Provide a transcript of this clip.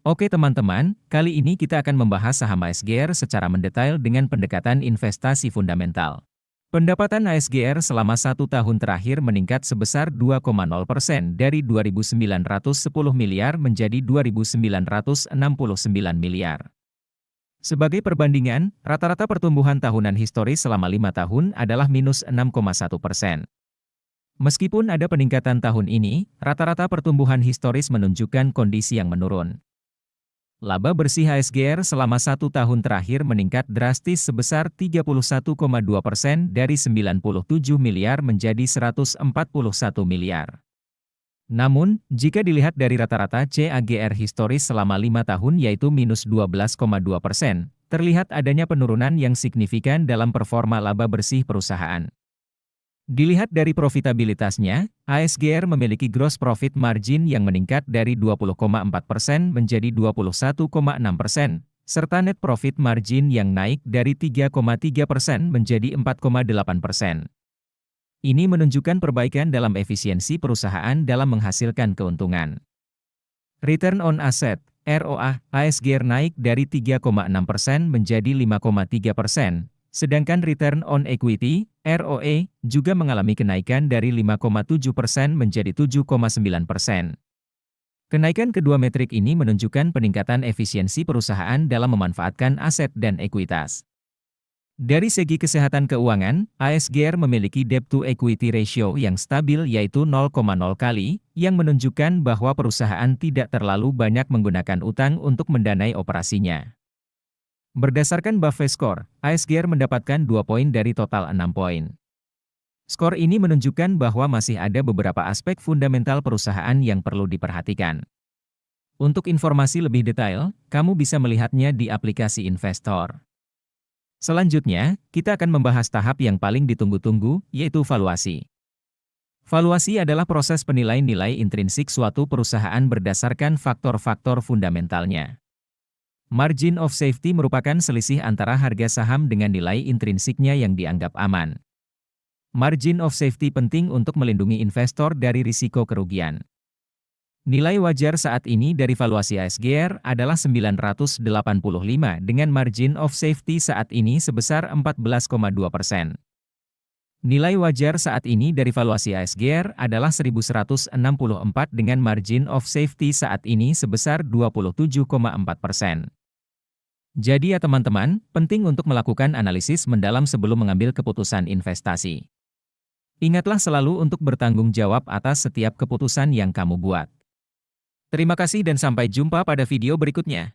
Oke teman-teman, kali ini kita akan membahas saham ASGR secara mendetail dengan pendekatan investasi fundamental. Pendapatan ASGR selama 1 tahun terakhir meningkat sebesar 2,0% dari 2.910 miliar menjadi 2.969 miliar. Sebagai perbandingan, rata-rata pertumbuhan tahunan historis selama 5 tahun adalah minus 6,1%. Meskipun ada peningkatan tahun ini, rata-rata pertumbuhan historis menunjukkan kondisi yang menurun. Laba bersih ASGR selama 1 tahun terakhir meningkat drastis sebesar 31,2% dari 97 miliar menjadi 141 miliar. Namun, jika dilihat dari rata-rata CAGR historis selama 5 tahun yaitu minus 12,2%, terlihat adanya penurunan yang signifikan dalam performa laba bersih perusahaan. Dilihat dari profitabilitasnya, ASGR memiliki gross profit margin yang meningkat dari 20,4% menjadi 21,6%, serta net profit margin yang naik dari 3,3% menjadi 4,8%. Ini menunjukkan perbaikan dalam efisiensi perusahaan dalam menghasilkan keuntungan. Return on Asset (ROA) ASGR naik dari 3,6% menjadi 5,3%. Sedangkan Return on Equity, ROE, juga mengalami kenaikan dari 5,7% menjadi 7,9%. Kenaikan kedua metrik ini menunjukkan peningkatan efisiensi perusahaan dalam memanfaatkan aset dan ekuitas. Dari segi kesehatan keuangan, ASGR memiliki debt-to-equity ratio yang stabil yaitu 0,0 kali, yang menunjukkan bahwa perusahaan tidak terlalu banyak menggunakan utang untuk mendanai operasinya. Berdasarkan Buffett Score, ASGR mendapatkan 2 poin dari total 6 poin. Skor ini menunjukkan bahwa masih ada beberapa aspek fundamental perusahaan yang perlu diperhatikan. Untuk informasi lebih detail, kamu bisa melihatnya di aplikasi investor. Selanjutnya, kita akan membahas tahap yang paling ditunggu-tunggu, yaitu valuasi. Valuasi adalah proses penilaian nilai intrinsik suatu perusahaan berdasarkan faktor-faktor fundamentalnya. Margin of safety merupakan selisih antara harga saham dengan nilai intrinsiknya yang dianggap aman. Margin of safety penting untuk melindungi investor dari risiko kerugian. Nilai wajar saat ini dari valuasi ASGR adalah 985 dengan margin of safety saat ini sebesar 14,2%. Nilai wajar saat ini dari valuasi ASGR adalah 1164 dengan margin of safety saat ini sebesar 27,4%. Jadi ya teman-teman, penting untuk melakukan analisis mendalam sebelum mengambil keputusan investasi. Ingatlah selalu untuk bertanggung jawab atas setiap keputusan yang kamu buat. Terima kasih dan sampai jumpa pada video berikutnya.